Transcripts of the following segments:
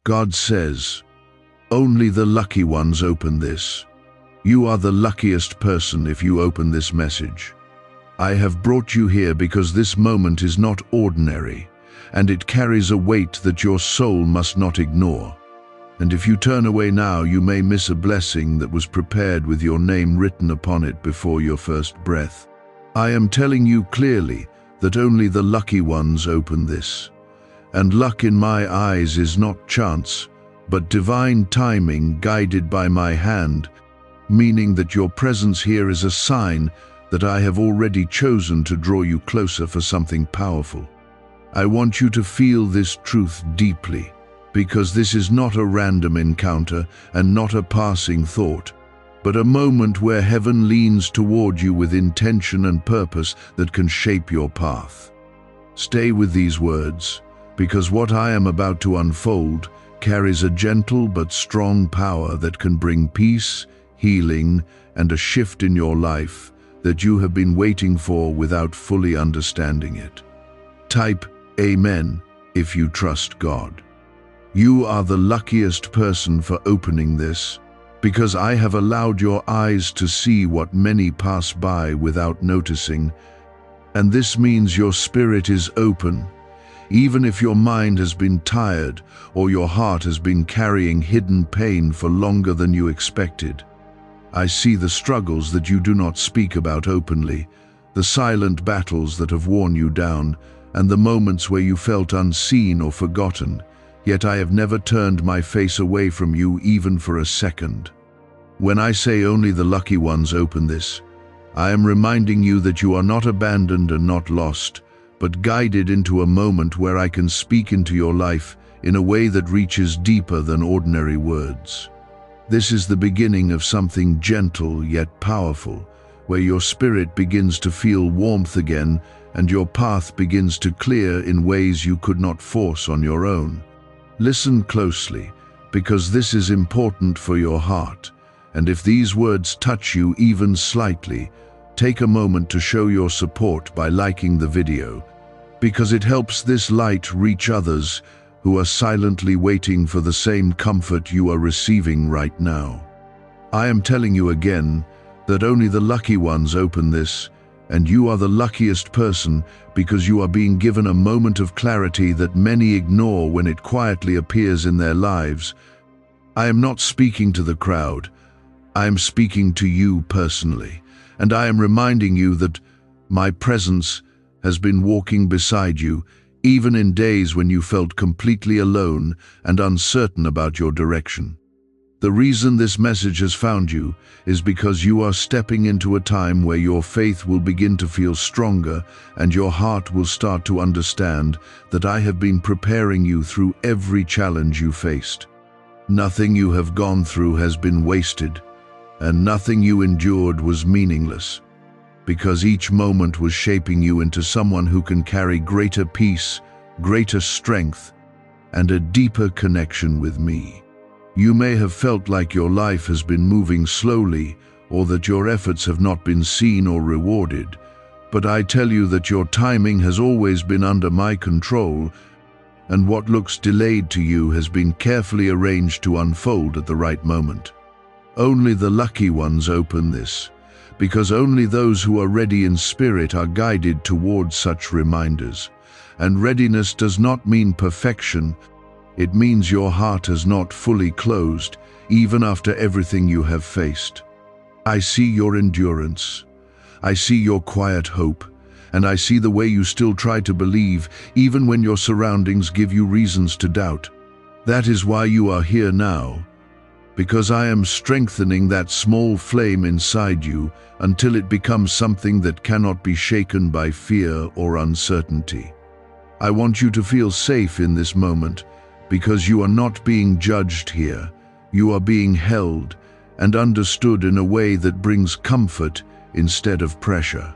God says, only the lucky ones open this. You are the luckiest person if you open this message. I have brought you here because this moment is not ordinary, and it carries a weight that your soul must not ignore. And if you turn away now, you may miss a blessing that was prepared with your name written upon it before your first breath. I am telling you clearly that only the lucky ones open this. And luck in my eyes is not chance, but divine timing guided by my hand, meaning that your presence here is a sign that I have already chosen to draw you closer for something powerful. I want you to feel this truth deeply, because this is not a random encounter and not a passing thought, but a moment where heaven leans toward you with intention and purpose that can shape your path. Stay with these words, because what I am about to unfold carries a gentle but strong power that can bring peace, healing, and a shift in your life that you have been waiting for without fully understanding it. Type Amen if you trust God. You are the luckiest person for opening this, because I have allowed your eyes to see what many pass by without noticing, and this means your spirit is open, even if your mind has been tired or your heart has been carrying hidden pain for longer than you expected. I see the struggles that you do not speak about openly, the silent battles that have worn you down, and the moments where you felt unseen or forgotten, yet I have never turned my face away from you even for a second. When I say only the lucky ones open this, I am reminding you that you are not abandoned and not lost, but guided into a moment where I can speak into your life in a way that reaches deeper than ordinary words. This is the beginning of something gentle yet powerful, where your spirit begins to feel warmth again and your path begins to clear in ways you could not force on your own. Listen closely, because this is important for your heart, and if these words touch you even slightly, take a moment to show your support by liking the video, because it helps this light reach others who are silently waiting for the same comfort you are receiving right now. I am telling you again that only the lucky ones open this, and you are the luckiest person because you are being given a moment of clarity that many ignore when it quietly appears in their lives. I am not speaking to the crowd. I am speaking to you personally, and I am reminding you that my presence has been walking beside you, even in days when you felt completely alone and uncertain about your direction. The reason this message has found you is because you are stepping into a time where your faith will begin to feel stronger and your heart will start to understand that I have been preparing you through every challenge you faced. Nothing you have gone through has been wasted, and nothing you endured was meaningless, because each moment was shaping you into someone who can carry greater peace, greater strength, and a deeper connection with me. You may have felt like your life has been moving slowly or that your efforts have not been seen or rewarded, but I tell you that your timing has always been under my control, and what looks delayed to you has been carefully arranged to unfold at the right moment. Only the lucky ones open this, because only those who are ready in spirit are guided towards such reminders. And readiness does not mean perfection. It means your heart has not fully closed, even after everything you have faced. I see your endurance. I see your quiet hope. And I see the way you still try to believe, even when your surroundings give you reasons to doubt. That is why you are here now, because I am strengthening that small flame inside you until it becomes something that cannot be shaken by fear or uncertainty. I want you to feel safe in this moment, because you are not being judged here. You are being held and understood in a way that brings comfort instead of pressure.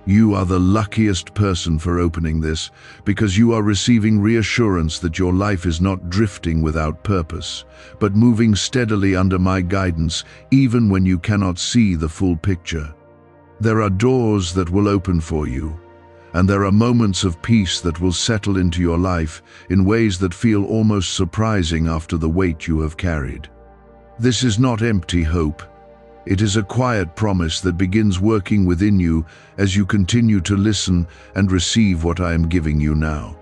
You are the luckiest person for opening this, because you are receiving reassurance that your life is not drifting without purpose, but moving steadily under my guidance, even when you cannot see the full picture. There are doors that will open for you, And there are moments of peace that will settle into your life in ways that feel almost surprising after the weight you have carried. This is not empty hope. It is a quiet promise that begins working within you as you continue to listen and receive what I am giving you now.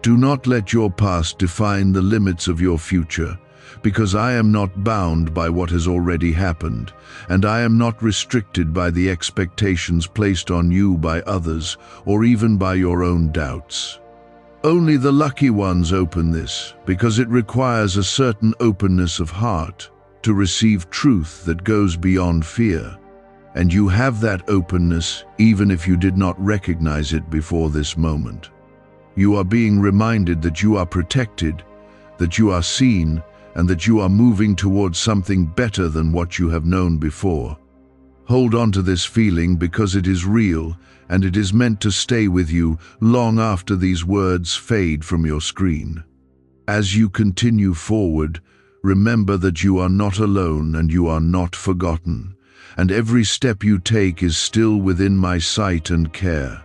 Do not let your past define the limits of your future, because I am not bound by what has already happened, and I am not restricted by the expectations placed on you by others or even by your own doubts. Only the lucky ones open this, because it requires a certain openness of heart to receive truth that goes beyond fear. And you have that openness even if you did not recognize it before this moment. You are being reminded that you are protected, that you are seen, and that you are moving towards something better than what you have known before. Hold on to this feeling because it is real and it is meant to stay with you long after these words fade from your screen. As you continue forward, remember that you are not alone and you are not forgotten, and every step you take is still within my sight and care.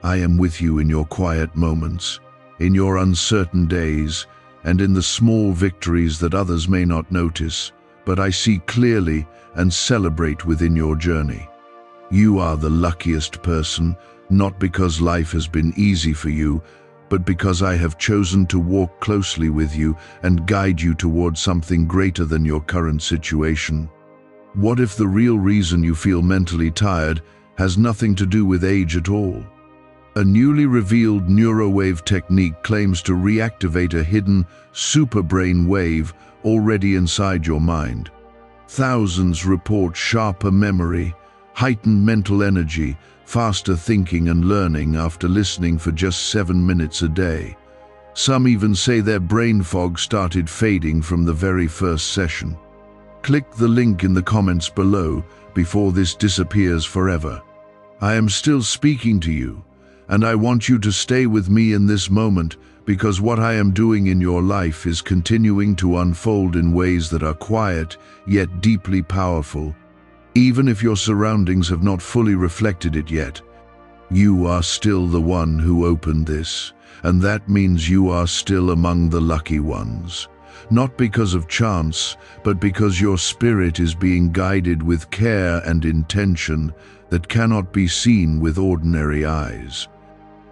I am with you in your quiet moments, in your uncertain days, and in the small victories that others may not notice, but I see clearly and celebrate within your journey. You are the luckiest person, not because life has been easy for you, but because I have chosen to walk closely with you and guide you towards something greater than your current situation. What if the real reason you feel mentally tired has nothing to do with age at all? A newly revealed neurowave technique claims to reactivate a hidden superbrain wave already inside your mind. Thousands report sharper memory, heightened mental energy, faster thinking and learning after listening for just 7 minutes a day. Some even say their brain fog started fading from the very first session. Click the link in the comments below before this disappears forever. I am still speaking to you, and I want you to stay with me in this moment because what I am doing in your life is continuing to unfold in ways that are quiet yet deeply powerful. Even if your surroundings have not fully reflected it yet, you are still the one who opened this, and that means you are still among the lucky ones. Not because of chance, but because your spirit is being guided with care and intention that cannot be seen with ordinary eyes.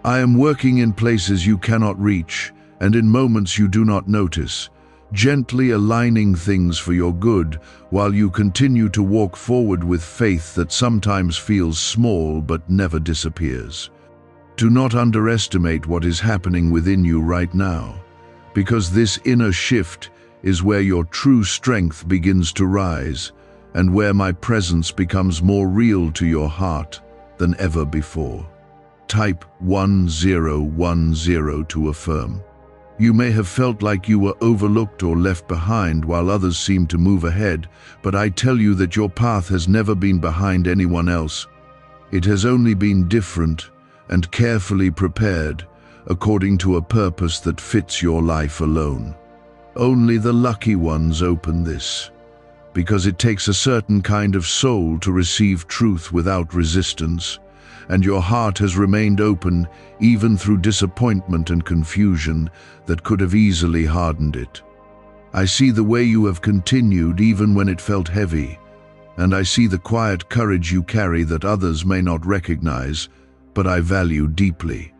I am working in places you cannot reach and in moments you do not notice, gently aligning things for your good while you continue to walk forward with faith that sometimes feels small but never disappears. Do not underestimate what is happening within you right now, because this inner shift is where your true strength begins to rise and where my presence becomes more real to your heart than ever before. Type 1010 to affirm. You may have felt like you were overlooked or left behind while others seem to move ahead, but I tell you that your path has never been behind anyone else. It has only been different and carefully prepared according to a purpose that fits your life alone. Only the lucky ones open this, because it takes a certain kind of soul to receive truth without resistance, and your heart has remained open even through disappointment and confusion that could have easily hardened it. I see the way you have continued even when it felt heavy, and I see the quiet courage you carry that others may not recognize, but I value deeply.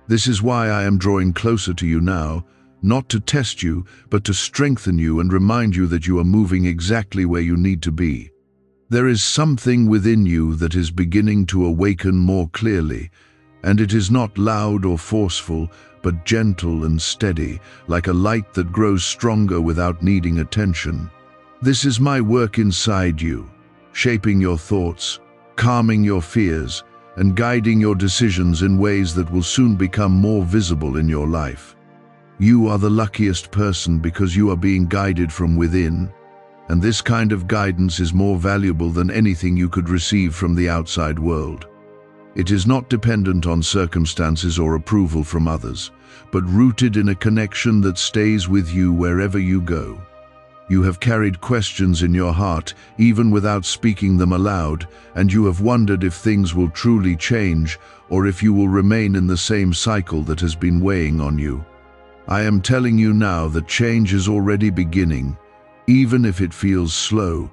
This is why I am drawing closer to you now, not to test you, but to strengthen you and remind you that you are moving exactly where you need to be. There is something within you that is beginning to awaken more clearly, and it is not loud or forceful, but gentle and steady, like a light that grows stronger without needing attention. This is my work inside you, shaping your thoughts, calming your fears, and guiding your decisions in ways that will soon become more visible in your life. You are the luckiest person because you are being guided from within, and this kind of guidance is more valuable than anything you could receive from the outside world. It is not dependent on circumstances or approval from others, but rooted in a connection that stays with you wherever you go. You have carried questions in your heart, even without speaking them aloud, and you have wondered if things will truly change, or if you will remain in the same cycle that has been weighing on you. I am telling you now that change is already beginning, even if it feels slow,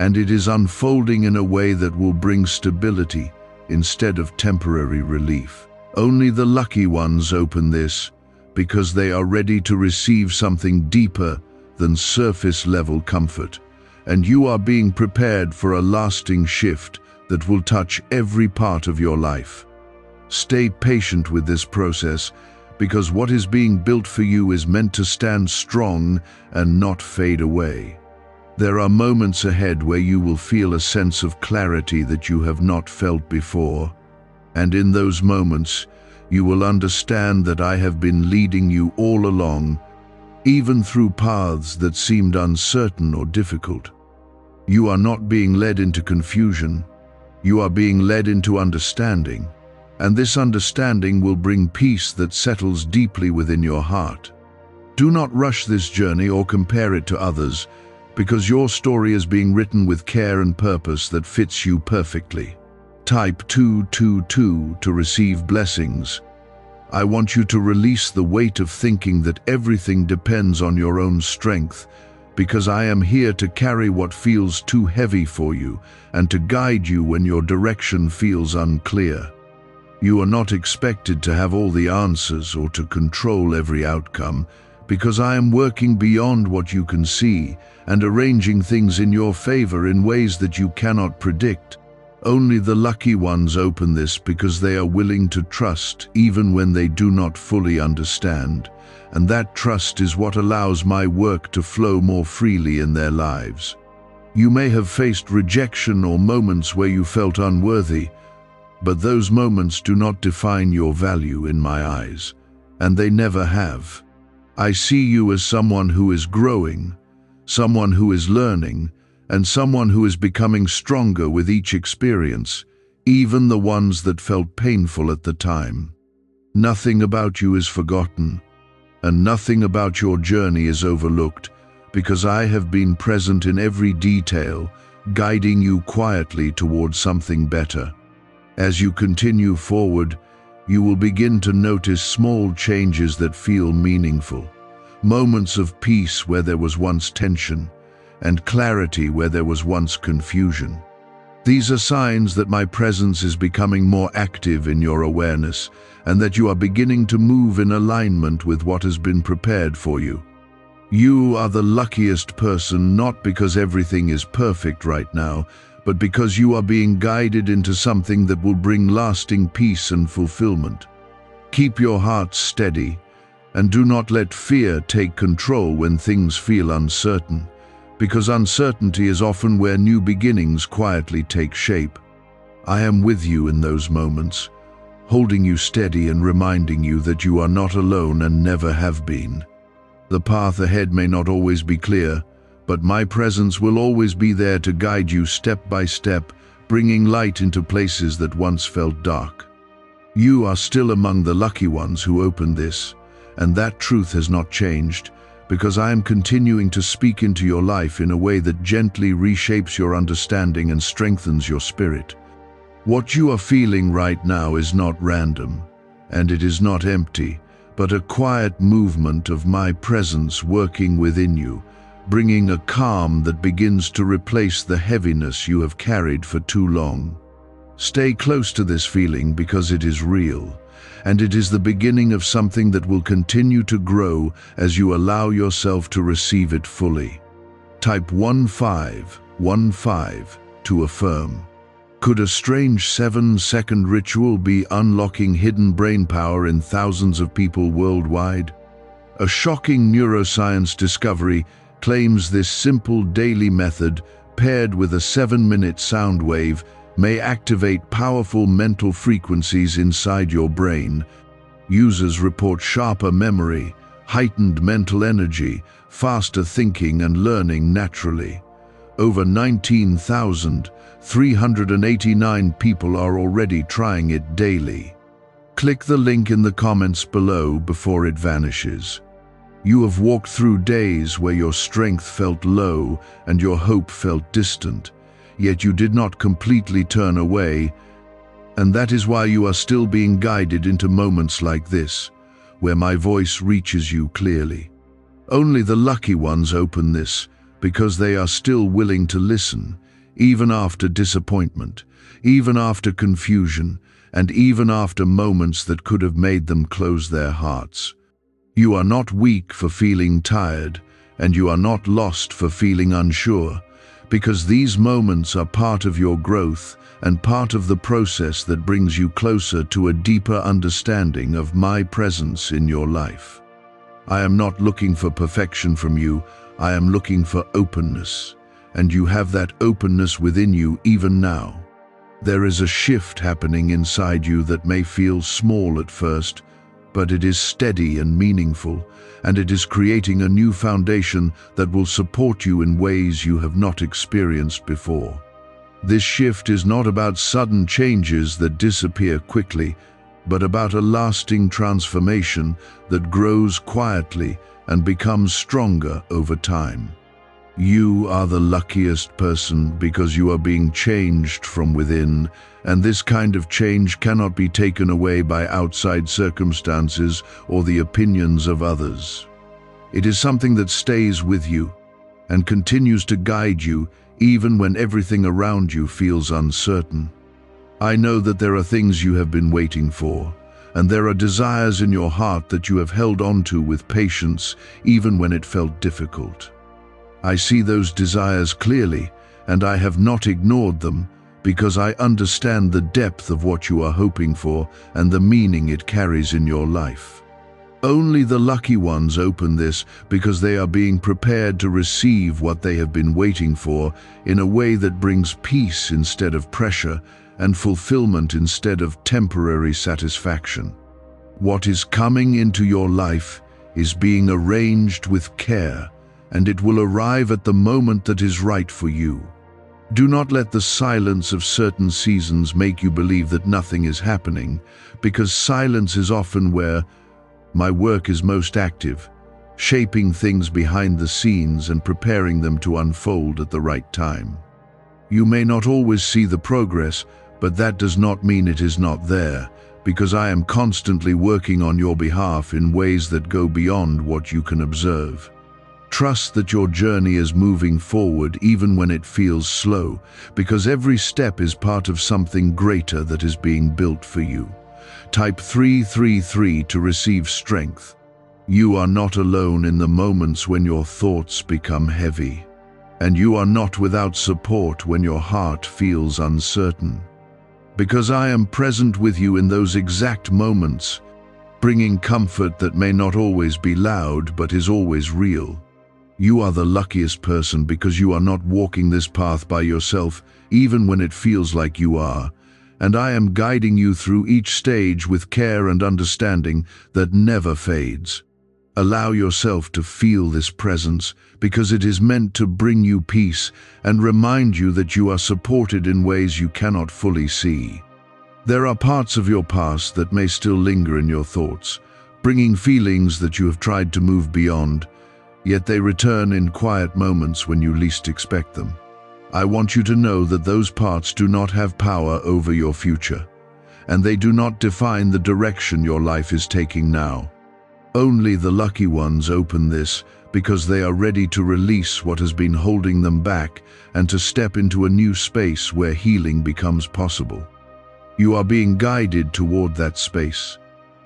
and it is unfolding in a way that will bring stability instead of temporary relief. Only the lucky ones open this, because they are ready to receive something deeper than surface-level comfort, and you are being prepared for a lasting shift that will touch every part of your life. Stay patient with this process, because what is being built for you is meant to stand strong and not fade away. There are moments ahead where you will feel a sense of clarity that you have not felt before, and in those moments, you will understand that I have been leading you all along, even through paths that seemed uncertain or difficult. You are not being led into confusion, you are being led into understanding, and this understanding will bring peace that settles deeply within your heart. Do not rush this journey or compare it to others, because your story is being written with care and purpose that fits you perfectly. Type 222 to receive blessings. I want you to release the weight of thinking that everything depends on your own strength, because I am here to carry what feels too heavy for you and to guide you when your direction feels unclear. You are not expected to have all the answers or to control every outcome, because I am working beyond what you can see and arranging things in your favor in ways that you cannot predict. Only the lucky ones open this because they are willing to trust even when they do not fully understand, and that trust is what allows my work to flow more freely in their lives. You may have faced rejection or moments where you felt unworthy, but those moments do not define your value in my eyes, and they never have. I see you as someone who is growing, someone who is learning, and someone who is becoming stronger with each experience, even the ones that felt painful at the time. Nothing about you is forgotten, and nothing about your journey is overlooked, because I have been present in every detail, guiding you quietly towards something better. As you continue forward, you will begin to notice small changes that feel meaningful, moments of peace where there was once tension, and clarity where there was once confusion. These are signs that my presence is becoming more active in your awareness and that you are beginning to move in alignment with what has been prepared for you. You are the luckiest person not because everything is perfect right now, but because you are being guided into something that will bring lasting peace and fulfillment. Keep your heart steady and do not let fear take control when things feel uncertain, because uncertainty is often where new beginnings quietly take shape. I am with you in those moments, holding you steady and reminding you that you are not alone and never have been. The path ahead may not always be clear, but my presence will always be there to guide you step by step, bringing light into places that once felt dark. You are still among the lucky ones who opened this, and that truth has not changed, because I am continuing to speak into your life in a way that gently reshapes your understanding and strengthens your spirit. What you are feeling right now is not random, and it is not empty, but a quiet movement of my presence working within you, bringing a calm that begins to replace the heaviness you have carried for too long. Stay close to this feeling because it is real, and it is the beginning of something that will continue to grow as you allow yourself to receive it fully. Type 1515 to affirm. Could a strange 7-second ritual be unlocking hidden brain power in thousands of people worldwide? A shocking neuroscience discovery claims this simple daily method, paired with a 7-minute sound wave, may activate powerful mental frequencies inside your brain. Users report sharper memory, heightened mental energy, faster thinking and learning naturally. Over 19,389 people are already trying it daily. Click the link in the comments below before it vanishes. You have walked through days where your strength felt low and your hope felt distant, yet you did not completely turn away, and that is why you are still being guided into moments like this, where my voice reaches you clearly. Only the lucky ones open this, because they are still willing to listen, even after disappointment, even after confusion, and even after moments that could have made them close their hearts. You are not weak for feeling tired, and you are not lost for feeling unsure, because these moments are part of your growth and part of the process that brings you closer to a deeper understanding of my presence in your life. I am not looking for perfection from you, I am looking for openness, and you have that openness within you even now. There is a shift happening inside you that may feel small at first, but it is steady and meaningful, and it is creating a new foundation that will support you in ways you have not experienced before. This shift is not about sudden changes that disappear quickly, but about a lasting transformation that grows quietly and becomes stronger over time. You are the luckiest person because you are being changed from within, and this kind of change cannot be taken away by outside circumstances or the opinions of others. It is something that stays with you and continues to guide you even when everything around you feels uncertain. I know that there are things you have been waiting for, and there are desires in your heart that you have held on to with patience even when it felt difficult. I see those desires clearly, and I have not ignored them because I understand the depth of what you are hoping for and the meaning it carries in your life. Only the lucky ones open this because they are being prepared to receive what they have been waiting for in a way that brings peace instead of pressure and fulfillment instead of temporary satisfaction. What is coming into your life is being arranged with care, and it will arrive at the moment that is right for you. Do not let the silence of certain seasons make you believe that nothing is happening, because silence is often where my work is most active, shaping things behind the scenes and preparing them to unfold at the right time. You may not always see the progress, but that does not mean it is not there, because I am constantly working on your behalf in ways that go beyond what you can observe. Trust that your journey is moving forward even when it feels slow, because every step is part of something greater that is being built for you. Type 333 to receive strength. You are not alone in the moments when your thoughts become heavy, and you are not without support when your heart feels uncertain. Because I am present with you in those exact moments, bringing comfort that may not always be loud but is always real. You are the luckiest person because you are not walking this path by yourself, even when it feels like you are. And I am guiding you through each stage with care and understanding that never fades. Allow yourself to feel this presence because it is meant to bring you peace and remind you that you are supported in ways you cannot fully see. There are parts of your past that may still linger in your thoughts, bringing feelings that you have tried to move beyond, yet they return in quiet moments when you least expect them. I want you to know that those parts do not have power over your future, and they do not define the direction your life is taking now. Only the lucky ones open this because they are ready to release what has been holding them back and to step into a new space where healing becomes possible. You are being guided toward that space,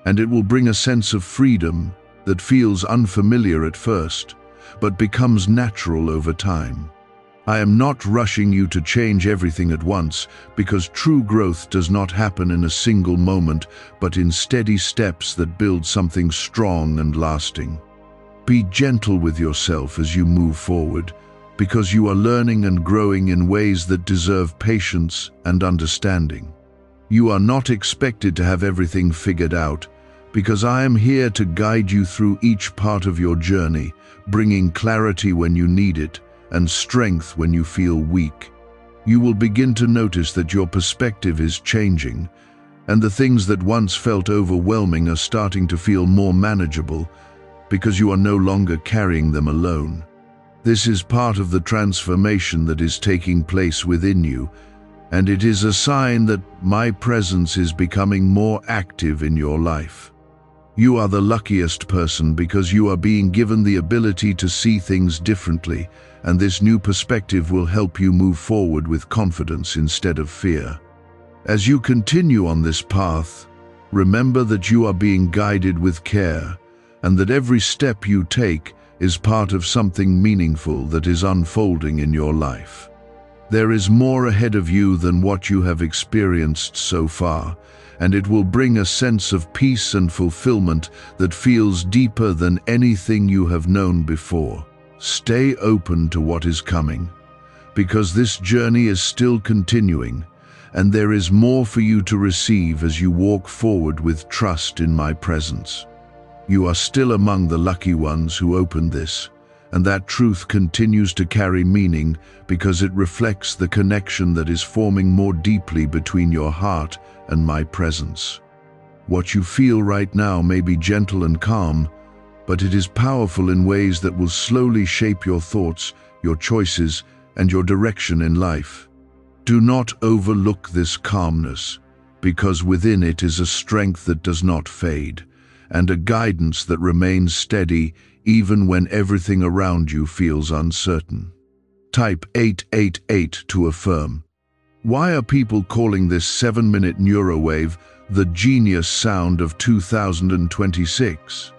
and it will bring a sense of freedom that feels unfamiliar at first, but becomes natural over time. I am not rushing you to change everything at once, because true growth does not happen in a single moment, but in steady steps that build something strong and lasting. Be gentle with yourself as you move forward, because you are learning and growing in ways that deserve patience and understanding. You are not expected to have everything figured out, because I am here to guide you through each part of your journey, bringing clarity when you need it and strength when you feel weak. You will begin to notice that your perspective is changing, and the things that once felt overwhelming are starting to feel more manageable, because you are no longer carrying them alone. This is part of the transformation that is taking place within you, and it is a sign that my presence is becoming more active in your life. You are the luckiest person because you are being given the ability to see things differently, and this new perspective will help you move forward with confidence instead of fear. As you continue on this path, remember that you are being guided with care, and that every step you take is part of something meaningful that is unfolding in your life. There is more ahead of you than what you have experienced so far, and it will bring a sense of peace and fulfillment that feels deeper than anything you have known before. Stay open to what is coming, because this journey is still continuing, and there is more for you to receive as you walk forward with trust in my presence. You are still among the lucky ones who opened this, and that truth continues to carry meaning because it reflects the connection that is forming more deeply between your heart and my presence. What you feel right now may be gentle and calm, but it is powerful in ways that will slowly shape your thoughts, your choices, and your direction in life. Do not overlook this calmness, because within it is a strength that does not fade, and a guidance that remains steady even when everything around you feels uncertain. Type 888 to affirm. Why are people calling this 7-minute neurowave the genius sound of 2026?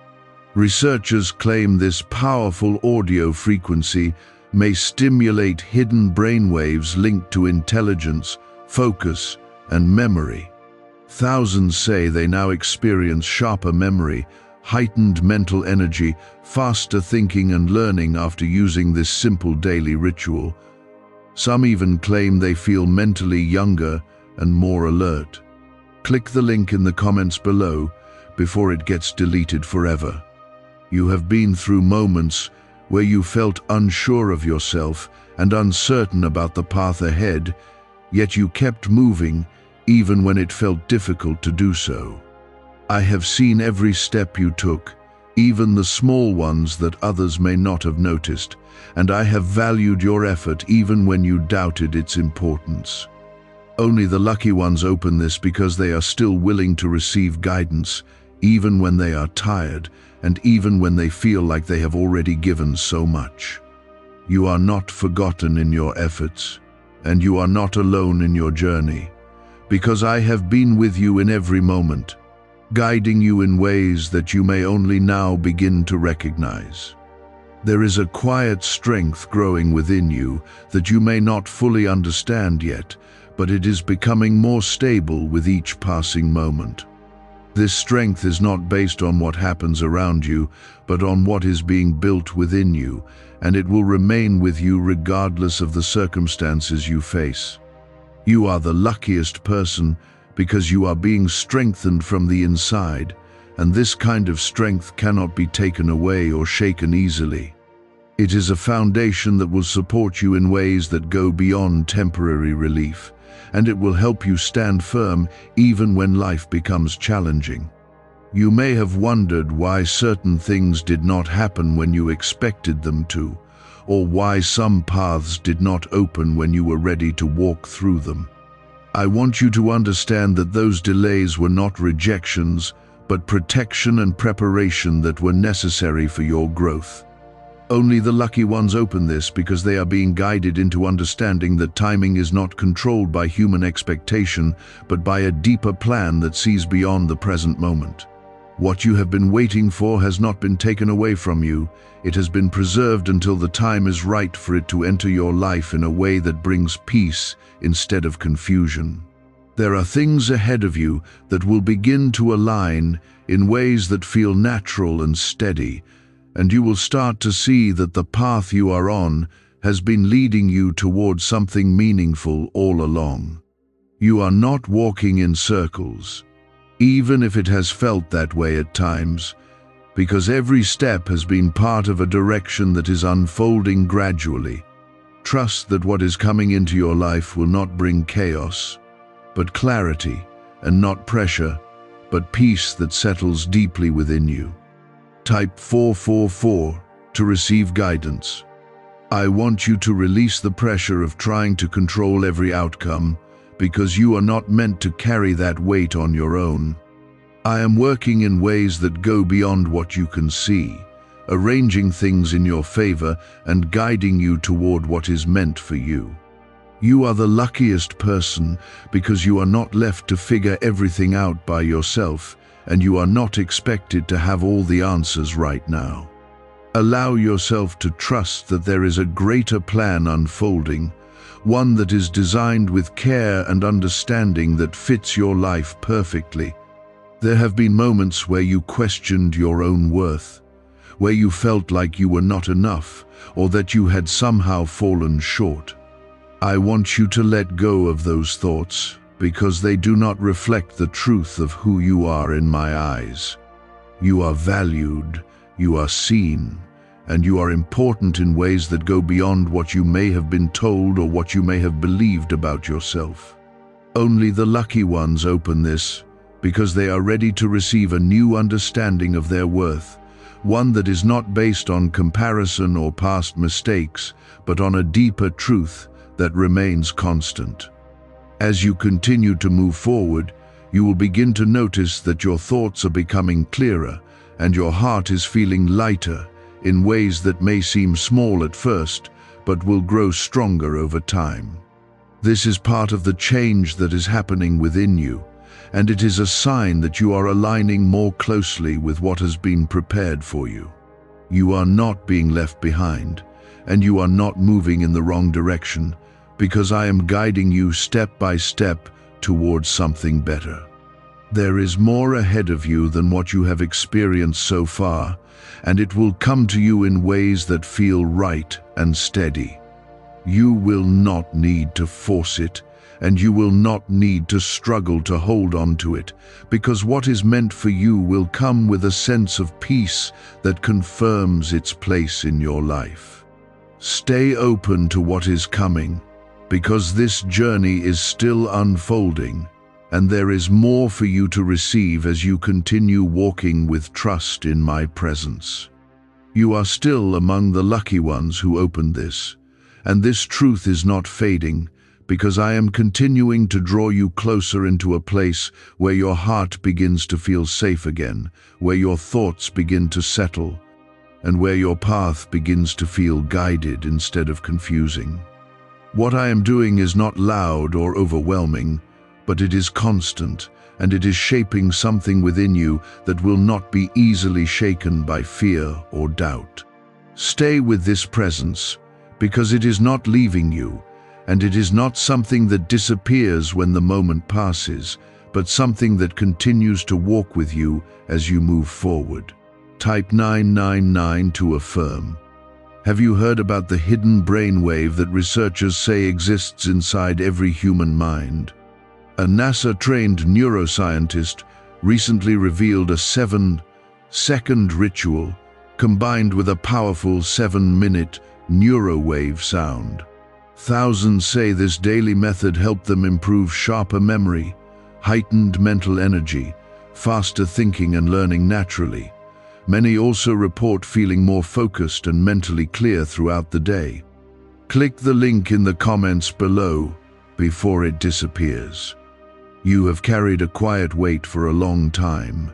Researchers claim this powerful audio frequency may stimulate hidden brainwaves linked to intelligence, focus, and memory. Thousands say they now experience sharper memory, heightened mental energy, faster thinking and learning after using this simple daily ritual. Some even claim they feel mentally younger and more alert. Click the link in the comments below before it gets deleted forever. You have been through moments where you felt unsure of yourself and uncertain about the path ahead, yet you kept moving even when it felt difficult to do so. I have seen every step you took, even the small ones that others may not have noticed, and I have valued your effort even when you doubted its importance. Only the lucky ones open this because they are still willing to receive guidance, even when they are tired, and even when they feel like they have already given so much. You are not forgotten in your efforts, and you are not alone in your journey, because I have been with you in every moment, guiding you in ways that you may only now begin to recognize. There is a quiet strength growing within you that you may not fully understand yet, but it is becoming more stable with each passing moment. This strength is not based on what happens around you, but on what is being built within you, and it will remain with you regardless of the circumstances you face. You are the luckiest person because you are being strengthened from the inside, and this kind of strength cannot be taken away or shaken easily. It is a foundation that will support you in ways that go beyond temporary relief, and it will help you stand firm even when life becomes challenging. You may have wondered why certain things did not happen when you expected them to, or why some paths did not open when you were ready to walk through them. I want you to understand that those delays were not rejections, but protection and preparation that were necessary for your growth. Only the lucky ones open this because they are being guided into understanding that timing is not controlled by human expectation, but by a deeper plan that sees beyond the present moment. What you have been waiting for has not been taken away from you. It has been preserved until the time is right for it to enter your life in a way that brings peace instead of confusion. There are things ahead of you that will begin to align in ways that feel natural and steady, and you will start to see that the path you are on has been leading you towards something meaningful all along. You are not walking in circles, even if it has felt that way at times, because every step has been part of a direction that is unfolding gradually. Trust that what is coming into your life will not bring chaos, but clarity, and not pressure, but peace that settles deeply within you. Type 444 to receive guidance. I want you to release the pressure of trying to control every outcome, because you are not meant to carry that weight on your own. I am working in ways that go beyond what you can see, arranging things in your favor and guiding you toward what is meant for you. You are the luckiest person because you are not left to figure everything out by yourself, and you are not expected to have all the answers right now. Allow yourself to trust that there is a greater plan unfolding, one that is designed with care and understanding that fits your life perfectly. There have been moments where you questioned your own worth, where you felt like you were not enough, or that you had somehow fallen short. I want you to let go of those thoughts, because they do not reflect the truth of who you are in my eyes. You are valued, you are seen, and you are important in ways that go beyond what you may have been told or what you may have believed about yourself. Only the lucky ones open this, because they are ready to receive a new understanding of their worth, one that is not based on comparison or past mistakes, but on a deeper truth that remains constant. As you continue to move forward, you will begin to notice that your thoughts are becoming clearer and your heart is feeling lighter in ways that may seem small at first, but will grow stronger over time. This is part of the change that is happening within you, and it is a sign that you are aligning more closely with what has been prepared for you. You are not being left behind, and you are not moving in the wrong direction, because I am guiding you step by step towards something better. There is more ahead of you than what you have experienced so far, and it will come to you in ways that feel right and steady. You will not need to force it, and you will not need to struggle to hold on to it, because what is meant for you will come with a sense of peace that confirms its place in your life. Stay open to what is coming, because this journey is still unfolding, and there is more for you to receive as you continue walking with trust in my presence. You are still among the lucky ones who opened this, and this truth is not fading, because I am continuing to draw you closer into a place where your heart begins to feel safe again, where your thoughts begin to settle, and where your path begins to feel guided instead of confusing. What I am doing is not loud or overwhelming, but it is constant, and it is shaping something within you that will not be easily shaken by fear or doubt. Stay with this presence, because it is not leaving you, and it is not something that disappears when the moment passes, but something that continues to walk with you as you move forward. Type 999 to affirm. Have you heard about the hidden brainwave that researchers say exists inside every human mind? A NASA-trained neuroscientist recently revealed a 7-second ritual combined with a powerful 7-minute neurowave sound. Thousands say this daily method helped them improve sharper memory, heightened mental energy, faster thinking and learning naturally. Many also report feeling more focused and mentally clear throughout the day. Click the link in the comments below before it disappears. You have carried a quiet weight for a long time,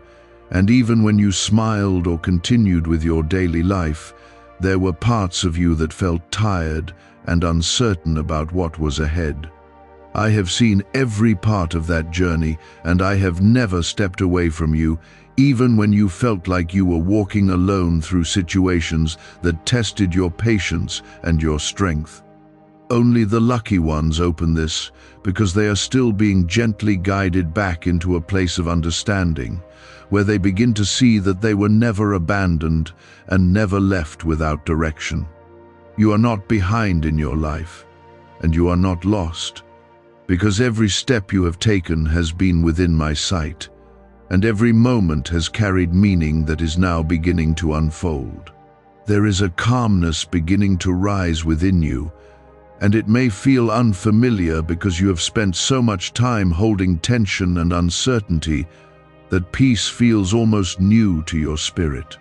and even when you smiled or continued with your daily life, there were parts of you that felt tired and uncertain about what was ahead. I have seen every part of that journey, and I have never stepped away from you, even when you felt like you were walking alone through situations that tested your patience and your strength. Only the lucky ones open this, because they are still being gently guided back into a place of understanding, where they begin to see that they were never abandoned and never left without direction. You are not behind in your life, and you are not lost, because every step you have taken has been within my sight, and every moment has carried meaning that is now beginning to unfold. There is a calmness beginning to rise within you, and it may feel unfamiliar because you have spent so much time holding tension and uncertainty that peace feels almost new to your spirit.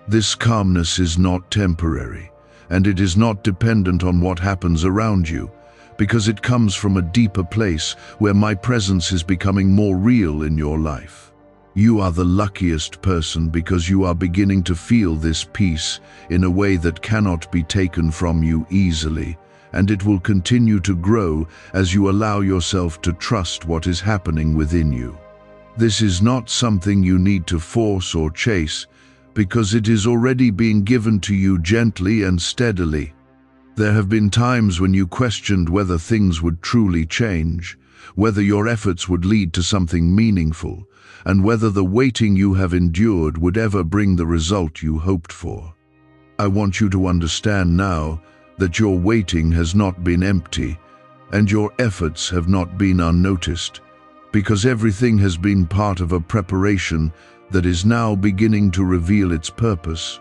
This calmness is not temporary, and it is not dependent on what happens around you, because it comes from a deeper place where my presence is becoming more real in your life. You are the luckiest person because you are beginning to feel this peace in a way that cannot be taken from you easily, and it will continue to grow as you allow yourself to trust what is happening within you. This is not something you need to force or chase, because it is already being given to you gently and steadily. There have been times when you questioned whether things would truly change, whether your efforts would lead to something meaningful, and whether the waiting you have endured would ever bring the result you hoped for. I want you to understand now that your waiting has not been empty, and your efforts have not been unnoticed, because everything has been part of a preparation that is now beginning to reveal its purpose.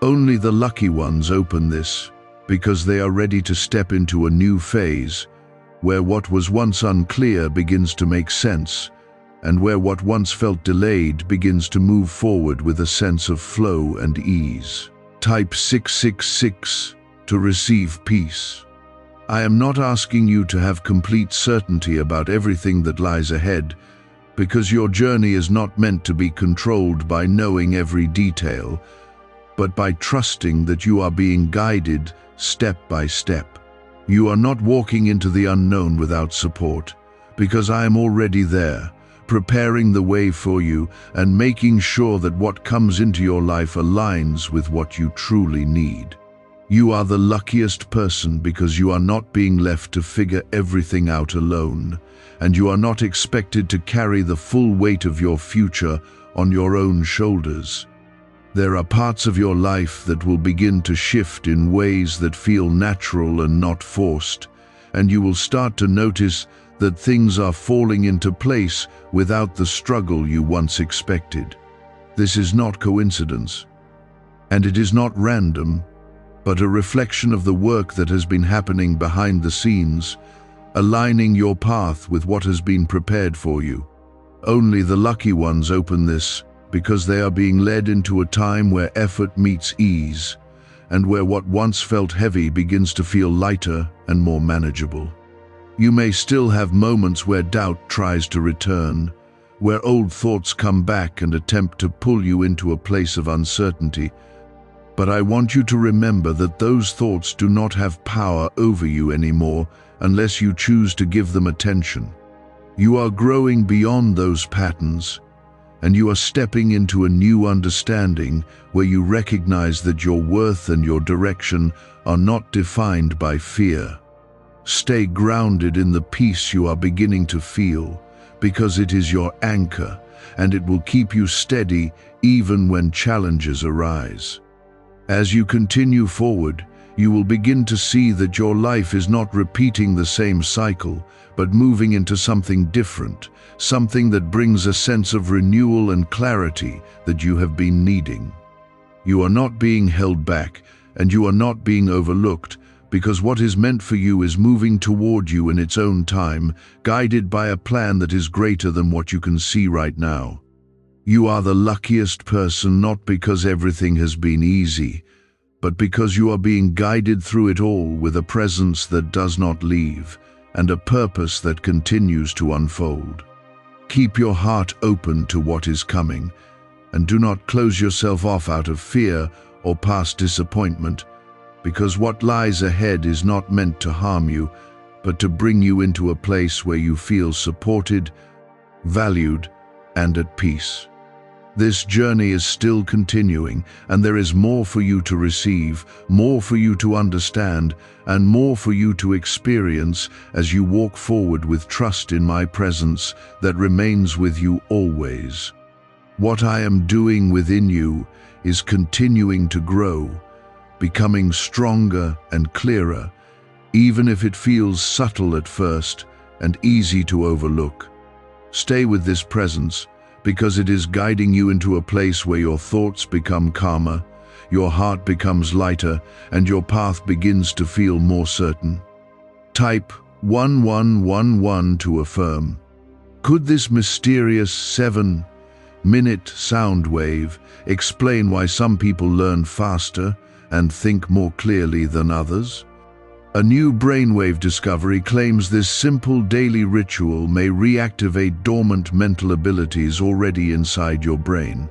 Only the lucky ones open this, because they are ready to step into a new phase, where what was once unclear begins to make sense, and where what once felt delayed begins to move forward with a sense of flow and ease. Type 666 to receive peace. I am not asking you to have complete certainty about everything that lies ahead, because your journey is not meant to be controlled by knowing every detail, but by trusting that you are being guided step by step. You are not walking into the unknown without support, because I am already there, preparing the way for you and making sure that what comes into your life aligns with what you truly need. You are the luckiest person because you are not being left to figure everything out alone, and you are not expected to carry the full weight of your future on your own shoulders. There are parts of your life that will begin to shift in ways that feel natural and not forced, and you will start to notice that things are falling into place without the struggle you once expected. This is not coincidence, and it is not random, but a reflection of the work that has been happening behind the scenes, aligning your path with what has been prepared for you. Only the lucky ones open this, because they are being led into a time where effort meets ease, and where what once felt heavy begins to feel lighter and more manageable. You may still have moments where doubt tries to return, where old thoughts come back and attempt to pull you into a place of uncertainty, but I want you to remember that those thoughts do not have power over you anymore unless you choose to give them attention. You are growing beyond those patterns, and you are stepping into a new understanding where you recognize that your worth and your direction are not defined by fear. Stay grounded in the peace you are beginning to feel, because it is your anchor, and it will keep you steady even when challenges arise. As you continue forward, you will begin to see that your life is not repeating the same cycle, but moving into something different, something that brings a sense of renewal and clarity that you have been needing. You are not being held back, and you are not being overlooked, because what is meant for you is moving toward you in its own time, guided by a plan that is greater than what you can see right now. You are the luckiest person not because everything has been easy, but because you are being guided through it all with a presence that does not leave and a purpose that continues to unfold. Keep your heart open to what is coming, and do not close yourself off out of fear or past disappointment, because what lies ahead is not meant to harm you, but to bring you into a place where you feel supported, valued, and at peace. This journey is still continuing, and there is more for you to receive, more for you to understand, and more for you to experience as you walk forward with trust in my presence that remains with you always. What I am doing within you is continuing to grow, becoming stronger and clearer, even if it feels subtle at first and easy to overlook. Stay with this presence, because it is guiding you into a place where your thoughts become calmer, your heart becomes lighter, and your path begins to feel more certain. Type 1111 to affirm. Could this mysterious 7 minute sound wave explain why some people learn faster and think more clearly than others? A new brainwave discovery claims this simple daily ritual may reactivate dormant mental abilities already inside your brain.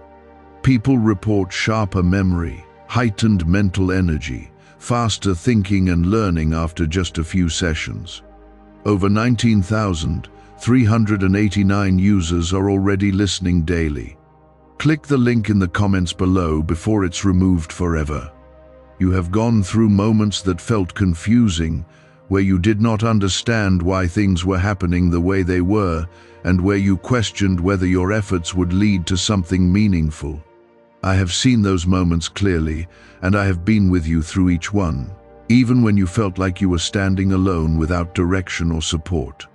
People report sharper memory, heightened mental energy, faster thinking and learning after just a few sessions. Over 19,389 users are already listening daily. Click the link in the comments below before it's removed forever. You have gone through moments that felt confusing, where you did not understand why things were happening the way they were, and where you questioned whether your efforts would lead to something meaningful. I have seen those moments clearly, and I have been with you through each one, even when you felt like you were standing alone without direction or support.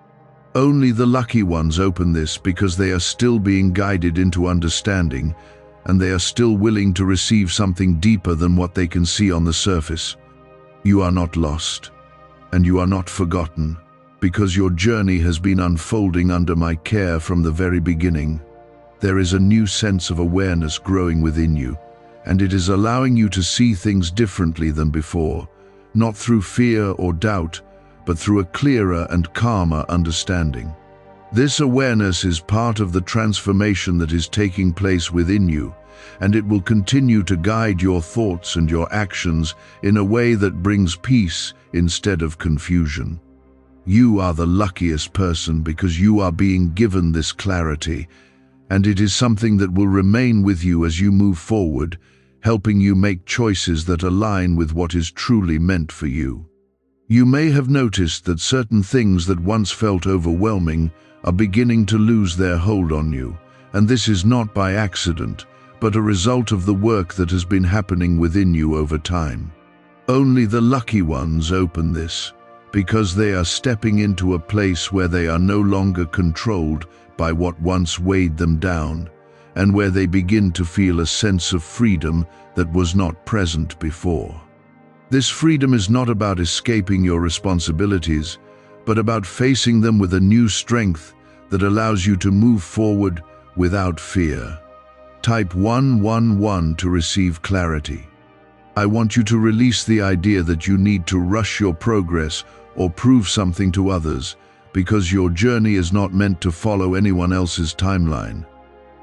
Only the lucky ones open this because they are still being guided into understanding, and they are still willing to receive something deeper than what they can see on the surface. You are not lost, and you are not forgotten, because your journey has been unfolding under my care from the very beginning. There is a new sense of awareness growing within you, and it is allowing you to see things differently than before, not through fear or doubt, but through a clearer and calmer understanding. This awareness is part of the transformation that is taking place within you, and it will continue to guide your thoughts and your actions in a way that brings peace instead of confusion. You are the luckiest person because you are being given this clarity, and it is something that will remain with you as you move forward, helping you make choices that align with what is truly meant for you. You may have noticed that certain things that once felt overwhelming are beginning to lose their hold on you, and this is not by accident, but a result of the work that has been happening within you over time. Only the lucky ones open this, because they are stepping into a place where they are no longer controlled by what once weighed them down, and where they begin to feel a sense of freedom that was not present before. This freedom is not about escaping your responsibilities, but about facing them with a new strength that allows you to move forward without fear. Type 111 to receive clarity. I want you to release the idea that you need to rush your progress or prove something to others, because your journey is not meant to follow anyone else's timeline.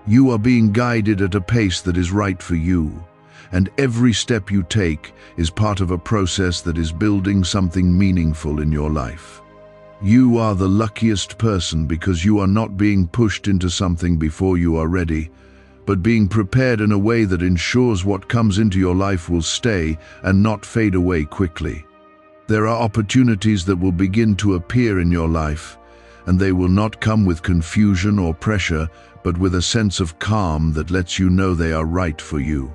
You are being guided at a pace that is right for you, and every step you take is part of a process that is building something meaningful in your life. You are the luckiest person because you are not being pushed into something before you are ready, but being prepared in a way that ensures what comes into your life will stay and not fade away quickly. There are opportunities that will begin to appear in your life, and they will not come with confusion or pressure, but with a sense of calm that lets you know they are right for you.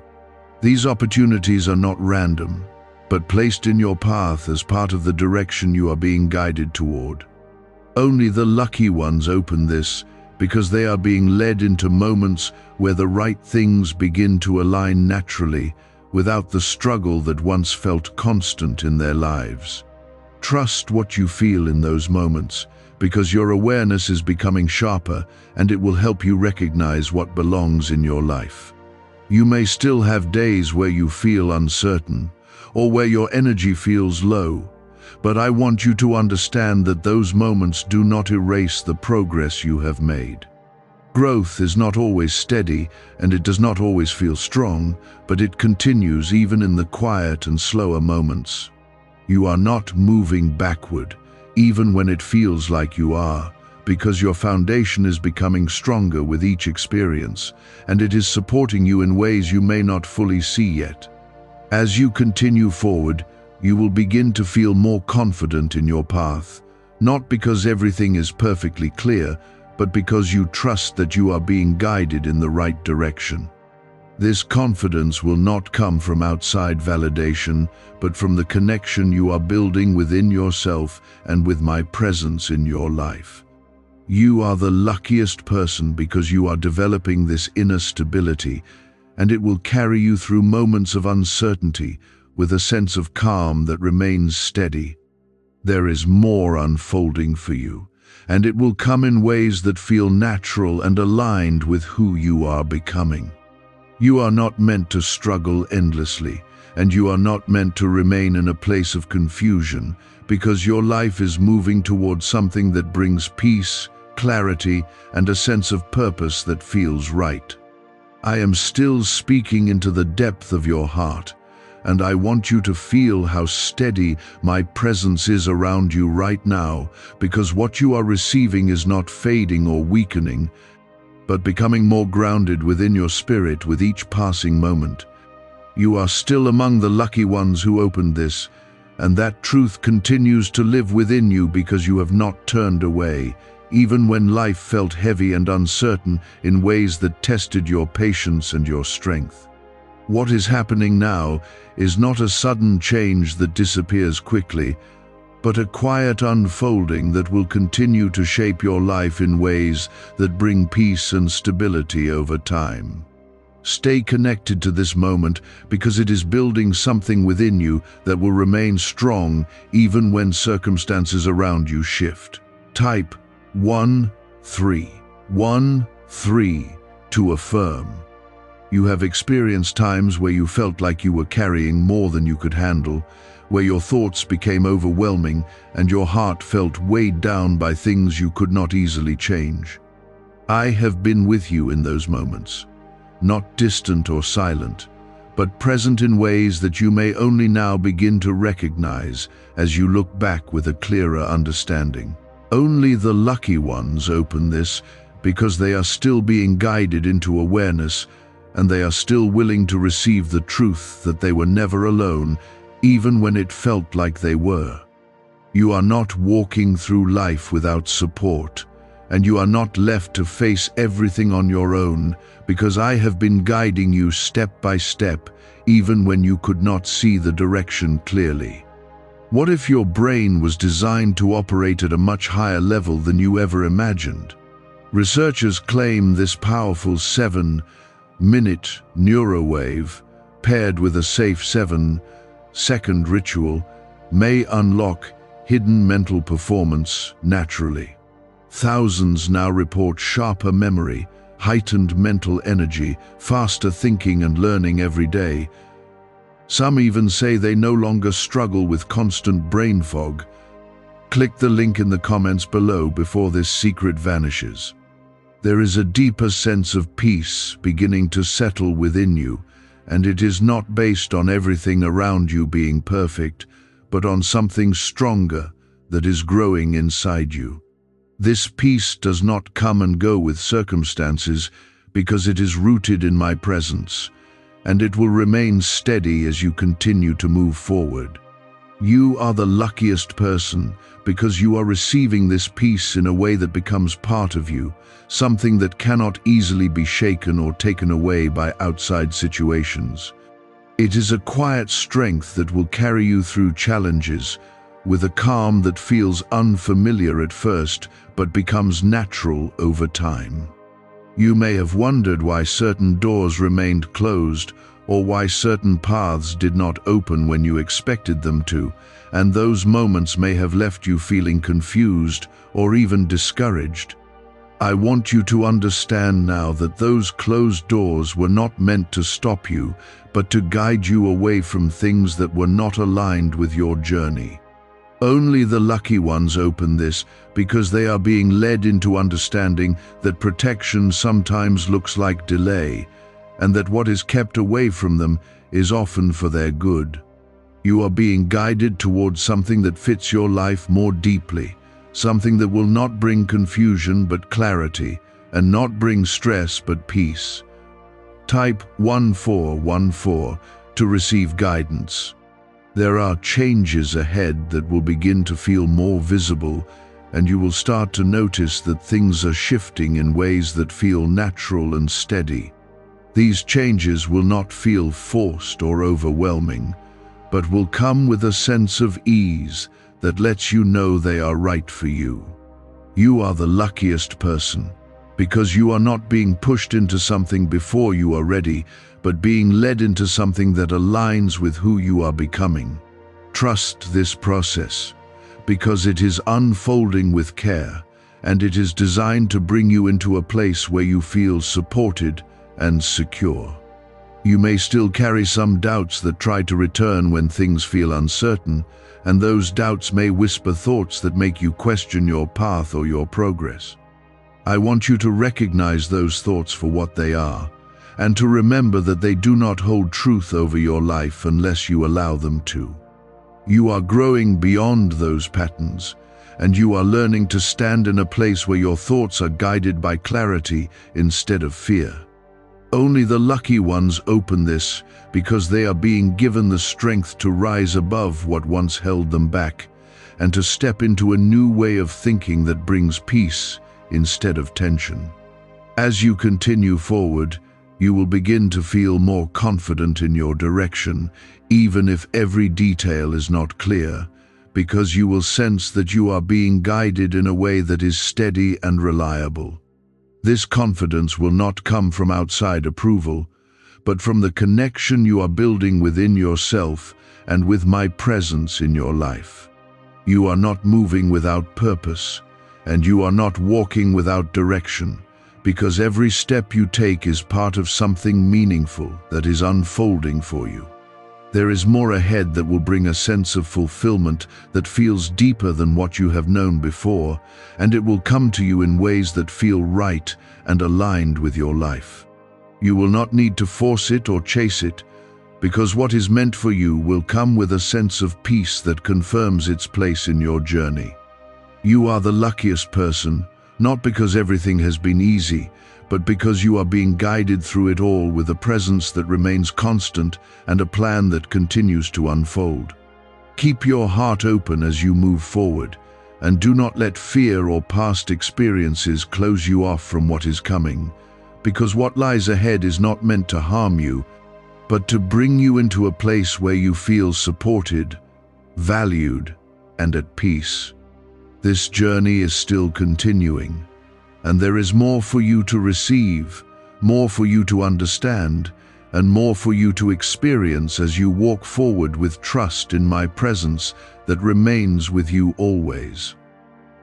These opportunities are not random, but placed in your path as part of the direction you are being guided toward. Only the lucky ones open this because they are being led into moments where the right things begin to align naturally, without the struggle that once felt constant in their lives. Trust what you feel in those moments, because your awareness is becoming sharper and it will help you recognize what belongs in your life. You may still have days where you feel uncertain, or where your energy feels low, but I want you to understand that those moments do not erase the progress you have made. Growth is not always steady, and it does not always feel strong, but it continues even in the quiet and slower moments. You are not moving backward, even when it feels like you are, because your foundation is becoming stronger with each experience, and it is supporting you in ways you may not fully see yet. As you continue forward, you will begin to feel more confident in your path, not because everything is perfectly clear, but because you trust that you are being guided in the right direction. This confidence will not come from outside validation, but from the connection you are building within yourself and with my presence in your life. You are the luckiest person because you are developing this inner stability, and it will carry you through moments of uncertainty with a sense of calm that remains steady. There is more unfolding for you, and it will come in ways that feel natural and aligned with who you are becoming. You are not meant to struggle endlessly, and you are not meant to remain in a place of confusion, because your life is moving towards something that brings peace, clarity, and a sense of purpose that feels right. I am still speaking into the depth of your heart, and I want you to feel how steady my presence is around you right now, because what you are receiving is not fading or weakening, but becoming more grounded within your spirit with each passing moment. You are still among the lucky ones who opened this, and that truth continues to live within you because you have not turned away, even when life felt heavy and uncertain in ways that tested your patience and your strength. What is happening now is not a sudden change that disappears quickly, but a quiet unfolding that will continue to shape your life in ways that bring peace and stability over time. Stay connected to this moment because it is building something within you that will remain strong even when circumstances around you shift. Type 1313 to affirm. You have experienced times where you felt like you were carrying more than you could handle, where your thoughts became overwhelming and your heart felt weighed down by things you could not easily change. I have been with you in those moments, not distant or silent, but present in ways that you may only now begin to recognize as you look back with a clearer understanding. Only the lucky ones open this because they are still being guided into awareness, and they are still willing to receive the truth that they were never alone, even when it felt like they were. You are not walking through life without support, and you are not left to face everything on your own, because I have been guiding you step by step, even when you could not see the direction clearly. What if your brain was designed to operate at a much higher level than you ever imagined? Researchers claim this powerful 7-minute neurowave, paired with a safe 7-second ritual, may unlock hidden mental performance naturally. Thousands now report sharper memory, heightened mental energy, faster thinking and learning every day. Some even say they no longer struggle with constant brain fog. Click the link in the comments below before this secret vanishes. There is a deeper sense of peace beginning to settle within you, and it is not based on everything around you being perfect, but on something stronger that is growing inside you. This peace does not come and go with circumstances because it is rooted in my presence, and it will remain steady as you continue to move forward. You are the luckiest person because you are receiving this peace in a way that becomes part of you, something that cannot easily be shaken or taken away by outside situations. It is a quiet strength that will carry you through challenges, with a calm that feels unfamiliar at first but becomes natural over time. You may have wondered why certain doors remained closed or why certain paths did not open when you expected them to, and those moments may have left you feeling confused or even discouraged. I want you to understand now that those closed doors were not meant to stop you, but to guide you away from things that were not aligned with your journey. Only the lucky ones open this because they are being led into understanding that protection sometimes looks like delay, and that what is kept away from them is often for their good. You are being guided towards something that fits your life more deeply, something that will not bring confusion but clarity, and not bring stress but peace. Type 1414 to receive guidance. There are changes ahead that will begin to feel more visible, and you will start to notice that things are shifting in ways that feel natural and steady. These changes will not feel forced or overwhelming, but will come with a sense of ease that lets you know they are right for you. You are the luckiest person, because you are not being pushed into something before you are ready, but being led into something that aligns with who you are becoming. Trust this process, because it is unfolding with care, and it is designed to bring you into a place where you feel supported and secure. You may still carry some doubts that try to return when things feel uncertain, and those doubts may whisper thoughts that make you question your path or your progress. I want you to recognize those thoughts for what they are, and to remember that they do not hold truth over your life unless you allow them to. You are growing beyond those patterns, and you are learning to stand in a place where your thoughts are guided by clarity instead of fear. Only the lucky ones open this because they are being given the strength to rise above what once held them back and to step into a new way of thinking that brings peace instead of tension. As you continue forward, you will begin to feel more confident in your direction, even if every detail is not clear, because you will sense that you are being guided in a way that is steady and reliable. This confidence will not come from outside approval, but from the connection you are building within yourself and with my presence in your life. You are not moving without purpose, and you are not walking without direction, because every step you take is part of something meaningful that is unfolding for you. There is more ahead that will bring a sense of fulfillment that feels deeper than what you have known before, and it will come to you in ways that feel right and aligned with your life. You will not need to force it or chase it, because what is meant for you will come with a sense of peace that confirms its place in your journey. You are the luckiest person, not because everything has been easy, but because you are being guided through it all with a presence that remains constant and a plan that continues to unfold. Keep your heart open as you move forward, and do not let fear or past experiences close you off from what is coming, because what lies ahead is not meant to harm you, but to bring you into a place where you feel supported, valued, and at peace. This journey is still continuing, and there is more for you to receive, more for you to understand, and more for you to experience as you walk forward with trust in my presence that remains with you always.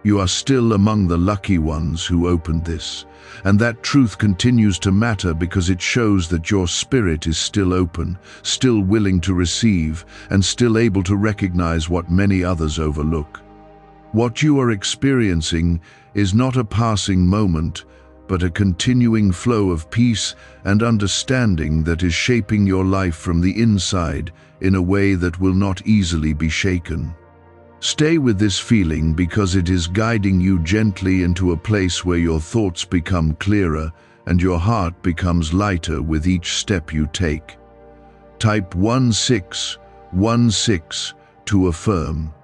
You are still among the lucky ones who opened this, and that truth continues to matter because it shows that your spirit is still open, still willing to receive, and still able to recognize what many others overlook. What you are experiencing is not a passing moment, but a continuing flow of peace and understanding that is shaping your life from the inside in a way that will not easily be shaken. Stay with this feeling because it is guiding you gently into a place where your thoughts become clearer and your heart becomes lighter with each step you take. Type 1616 to affirm.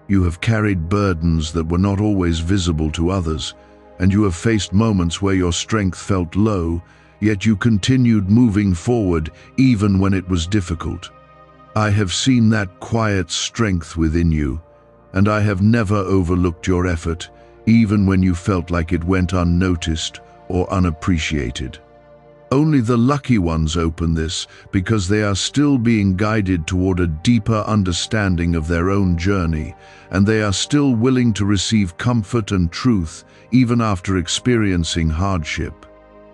You have carried burdens that were not always visible to others, and you have faced moments where your strength felt low, yet you continued moving forward even when it was difficult. I have seen that quiet strength within you, and I have never overlooked your effort, even when you felt like it went unnoticed or unappreciated. Only the lucky ones open this because they are still being guided toward a deeper understanding of their own journey, and they are still willing to receive comfort and truth even after experiencing hardship.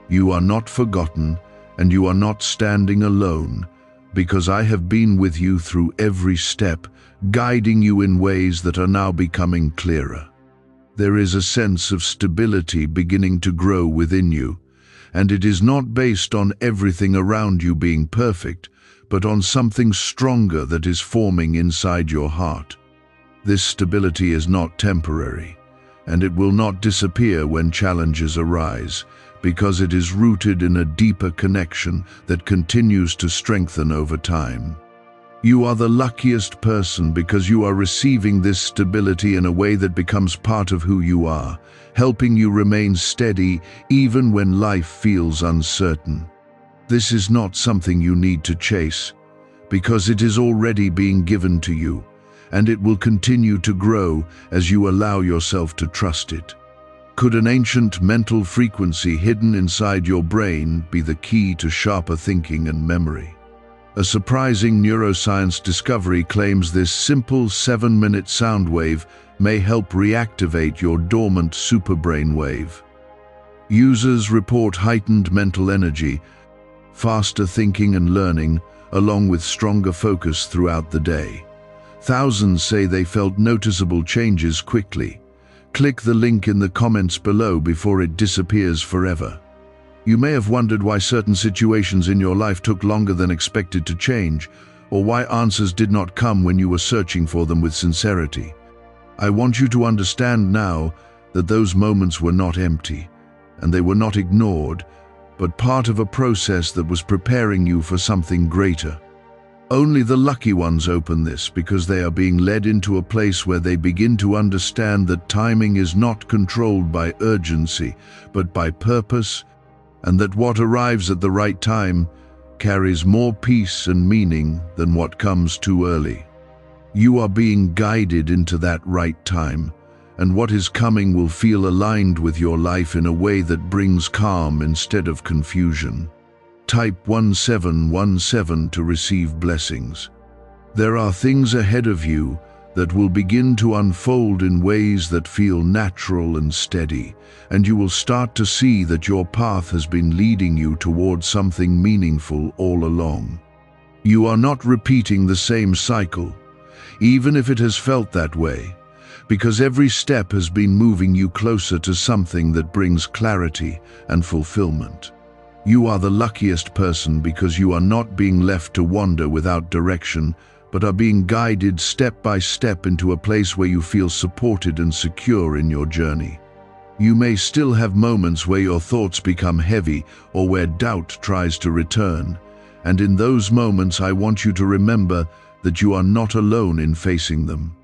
You are not forgotten, and you are not standing alone, because I have been with you through every step, guiding you in ways that are now becoming clearer. There is a sense of stability beginning to grow within you, and it is not based on everything around you being perfect, but on something stronger that is forming inside your heart. This stability is not temporary, and it will not disappear when challenges arise, because it is rooted in a deeper connection that continues to strengthen over time. You are the luckiest person because you are receiving this stability in a way that becomes part of who you are, helping you remain steady even when life feels uncertain. This is not something you need to chase, because it is already being given to you, and it will continue to grow as you allow yourself to trust it. Could an ancient mental frequency hidden inside your brain be the key to sharper thinking and memory? A surprising neuroscience discovery claims this simple 7-minute sound wave may help reactivate your dormant superbrain wave. Users report heightened mental energy, faster thinking and learning, along with stronger focus throughout the day. Thousands say they felt noticeable changes quickly. Click the link in the comments below before it disappears forever. You may have wondered why certain situations in your life took longer than expected to change, or why answers did not come when you were searching for them with sincerity. I want you to understand now that those moments were not empty, and they were not ignored, but part of a process that was preparing you for something greater. Only the lucky ones open this because they are being led into a place where they begin to understand that timing is not controlled by urgency, but by purpose, and that what arrives at the right time carries more peace and meaning than what comes too early. You are being guided into that right time, and what is coming will feel aligned with your life in a way that brings calm instead of confusion. Type 1717 to receive blessings. There are things ahead of you that will begin to unfold in ways that feel natural and steady, and you will start to see that your path has been leading you towards something meaningful all along. You are not repeating the same cycle, even if it has felt that way, because every step has been moving you closer to something that brings clarity and fulfillment. You are the luckiest person because you are not being left to wander without direction, but are being guided step by step into a place where you feel supported and secure in your journey. You may still have moments where your thoughts become heavy or where doubt tries to return, and in those moments I want you to remember that you are not alone in facing them.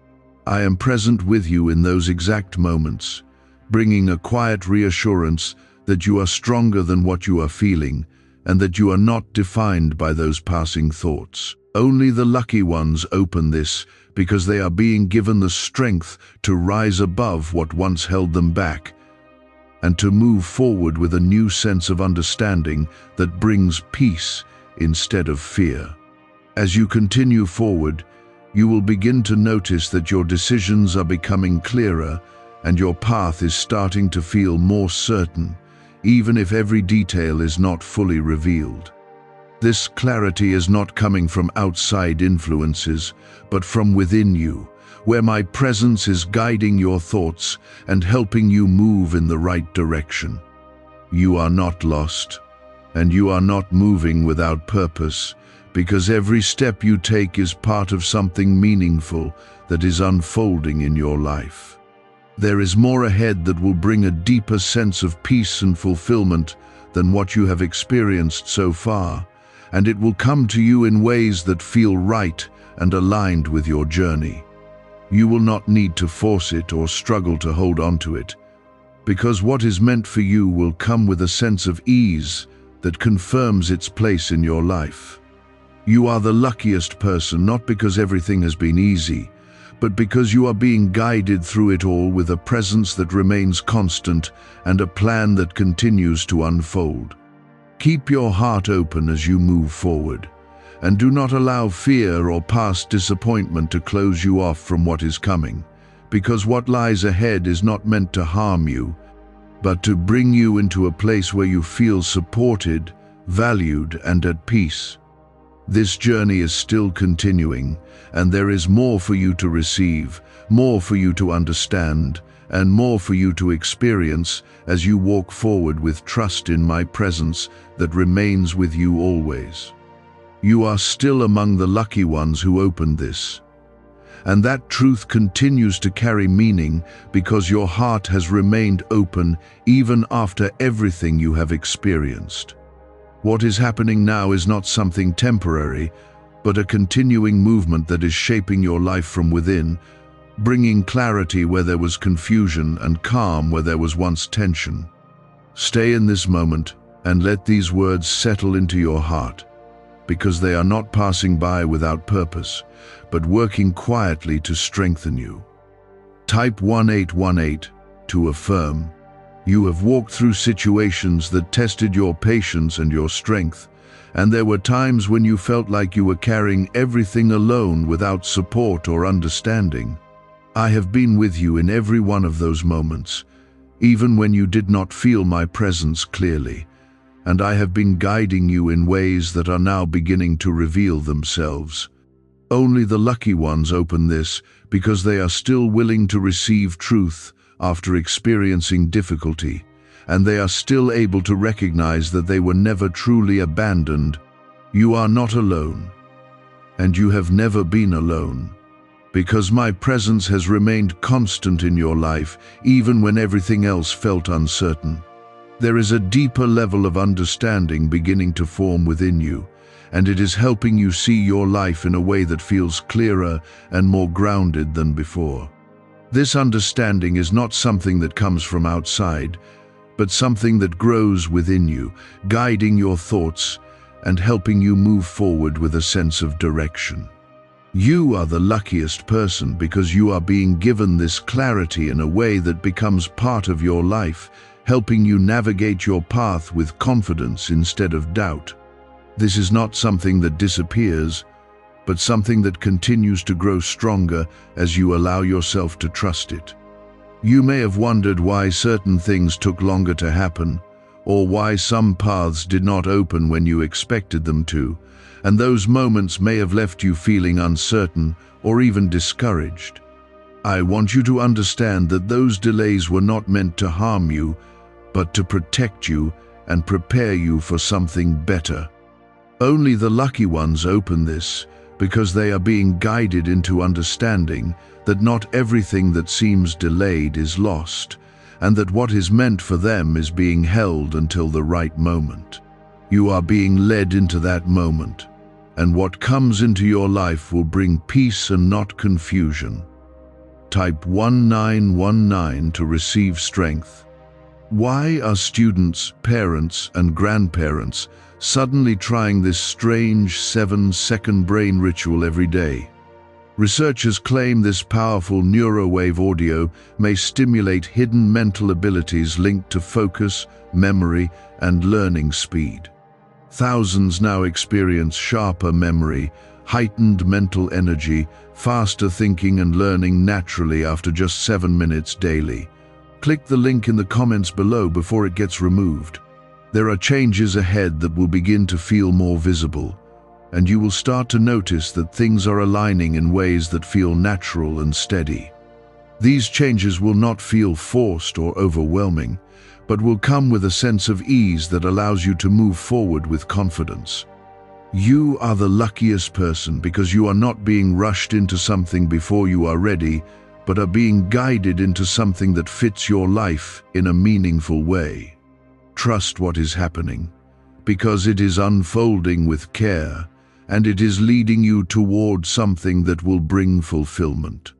I am present with you in those exact moments, bringing a quiet reassurance that you are stronger than what you are feeling, and that you are not defined by those passing thoughts. Only the lucky ones open this because they are being given the strength to rise above what once held them back, and to move forward with a new sense of understanding that brings peace instead of fear. As you continue forward, you will begin to notice that your decisions are becoming clearer and your path is starting to feel more certain, even if every detail is not fully revealed. This clarity is not coming from outside influences, but from within you, where my presence is guiding your thoughts and helping you move in the right direction. You are not lost, and you are not moving without purpose, because every step you take is part of something meaningful that is unfolding in your life. There is more ahead that will bring a deeper sense of peace and fulfillment than what you have experienced so far, and it will come to you in ways that feel right and aligned with your journey. You will not need to force it or struggle to hold on to it, because what is meant for you will come with a sense of ease that confirms its place in your life. You are the luckiest person not because everything has been easy, but because you are being guided through it all with a presence that remains constant and a plan that continues to unfold. Keep your heart open as you move forward, and do not allow fear or past disappointment to close you off from what is coming, because what lies ahead is not meant to harm you, but to bring you into a place where you feel supported, valued, and at peace. This journey is still continuing, and there is more for you to receive, more for you to understand, and more for you to experience as you walk forward with trust in my presence that remains with you always. You are still among the lucky ones who opened this, and that truth continues to carry meaning because your heart has remained open even after everything you have experienced. What is happening now is not something temporary, but a continuing movement that is shaping your life from within, bringing clarity where there was confusion and calm where there was once tension. Stay in this moment and let these words settle into your heart, because they are not passing by without purpose, but working quietly to strengthen you. Type 1818 to affirm. You have walked through situations that tested your patience and your strength, and there were times when you felt like you were carrying everything alone without support or understanding. I have been with you in every one of those moments, even when you did not feel my presence clearly, and I have been guiding you in ways that are now beginning to reveal themselves. Only the lucky ones open this because they are still willing to receive truth after experiencing difficulty, and they are still able to recognize that they were never truly abandoned. You are not alone, and you have never been alone, because my presence has remained constant in your life even when everything else felt uncertain. There is a deeper level of understanding beginning to form within you, and it is helping you see your life in a way that feels clearer and more grounded than before. This understanding is not something that comes from outside, but something that grows within you, guiding your thoughts and helping you move forward with a sense of direction. You are the luckiest person because you are being given this clarity in a way that becomes part of your life, helping you navigate your path with confidence instead of doubt. This is not something that disappears, but something that continues to grow stronger as you allow yourself to trust it. You may have wondered why certain things took longer to happen, or why some paths did not open when you expected them to, and those moments may have left you feeling uncertain or even discouraged. I want you to understand that those delays were not meant to harm you, but to protect you and prepare you for something better. Only the lucky ones open this because they are being guided into understanding that not everything that seems delayed is lost, and that what is meant for them is being held until the right moment. You are being led into that moment, and what comes into your life will bring peace and not confusion. Type 1919 to receive strength. Why are students, parents, and grandparents suddenly trying this strange 7-second brain ritual every day? Researchers claim this powerful neurowave audio may stimulate hidden mental abilities linked to focus, memory, and learning speed. Thousands now experience sharper memory, heightened mental energy, faster thinking and learning naturally after just 7 minutes daily. Click the link in the comments below before it gets removed. There are changes ahead that will begin to feel more visible, and you will start to notice that things are aligning in ways that feel natural and steady. These changes will not feel forced or overwhelming, but will come with a sense of ease that allows you to move forward with confidence. You are the luckiest person because you are not being rushed into something before you are ready, but are being guided into something that fits your life in a meaningful way. Trust what is happening, because it is unfolding with care, and it is leading you toward something that will bring fulfillment.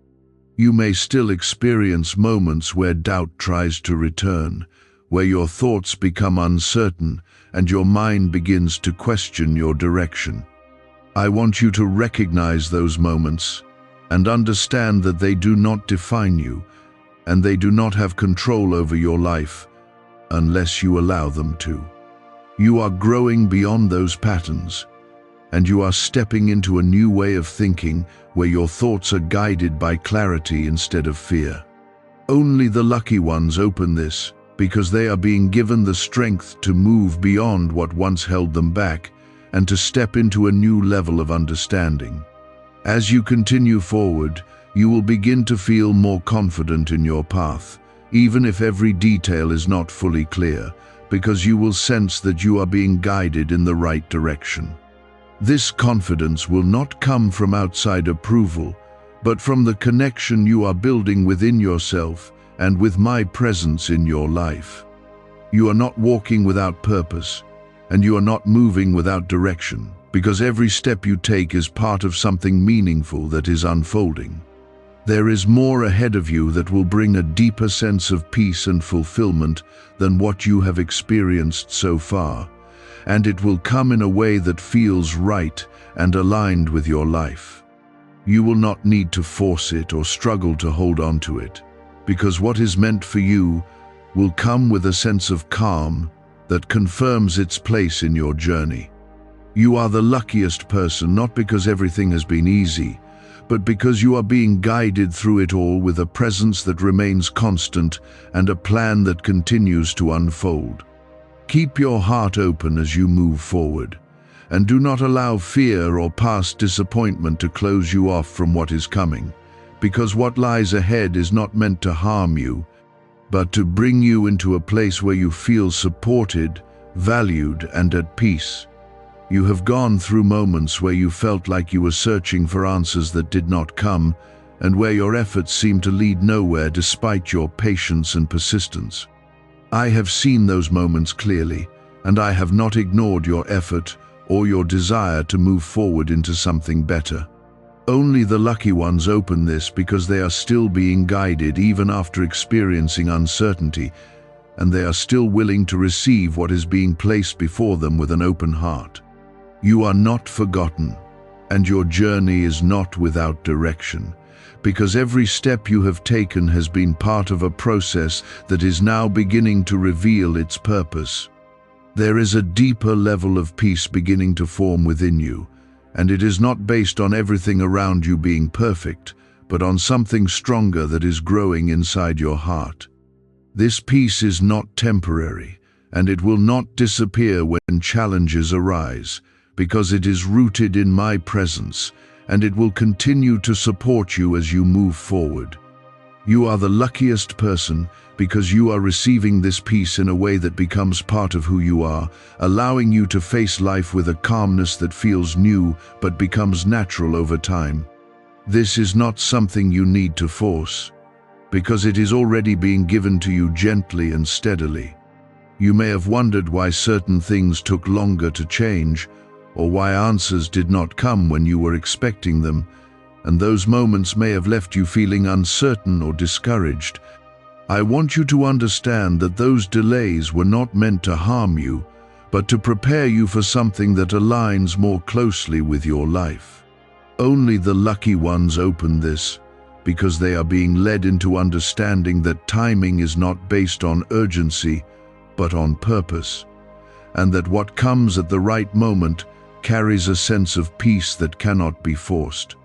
You may still experience moments where doubt tries to return, where your thoughts become uncertain and your mind begins to question your direction. I want you to recognize those moments and understand that they do not define you, and they do not have control over your life unless you allow them to. You are growing beyond those patterns, and you are stepping into a new way of thinking where your thoughts are guided by clarity instead of fear. Only the lucky ones open this because they are being given the strength to move beyond what once held them back and to step into a new level of understanding. As you continue forward, you will begin to feel more confident in your path, even if every detail is not fully clear, because you will sense that you are being guided in the right direction. This confidence will not come from outside approval, but from the connection you are building within yourself and with my presence in your life. You are not walking without purpose, and you are not moving without direction, because every step you take is part of something meaningful that is unfolding. There is more ahead of you that will bring a deeper sense of peace and fulfillment than what you have experienced so far, and it will come in a way that feels right and aligned with your life. You will not need to force it or struggle to hold on to it, because what is meant for you will come with a sense of calm that confirms its place in your journey. You are the luckiest person not because everything has been easy, but because you are being guided through it all with a presence that remains constant and a plan that continues to unfold. Keep your heart open as you move forward, and do not allow fear or past disappointment to close you off from what is coming, because what lies ahead is not meant to harm you, but to bring you into a place where you feel supported, valued, and at peace. You have gone through moments where you felt like you were searching for answers that did not come, and where your efforts seemed to lead nowhere despite your patience and persistence. I have seen those moments clearly, and I have not ignored your effort or your desire to move forward into something better. Only the lucky ones open this because they are still being guided even after experiencing uncertainty, and they are still willing to receive what is being placed before them with an open heart. You are not forgotten, and your journey is not without direction, because every step you have taken has been part of a process that is now beginning to reveal its purpose. There is a deeper level of peace beginning to form within you, and it is not based on everything around you being perfect, but on something stronger that is growing inside your heart. This peace is not temporary, and it will not disappear when challenges arise, because it is rooted in my presence, and it will continue to support you as you move forward. You are the luckiest person because you are receiving this peace in a way that becomes part of who you are, allowing you to face life with a calmness that feels new but becomes natural over time. This is not something you need to force, because it is already being given to you gently and steadily. You may have wondered why certain things took longer to change, or why answers did not come when you were expecting them, and those moments may have left you feeling uncertain or discouraged. I want you to understand that those delays were not meant to harm you, but to prepare you for something that aligns more closely with your life. Only the lucky ones open this, because they are being led into understanding that timing is not based on urgency, but on purpose, and that what comes at the right moment carries a sense of peace that cannot be forced.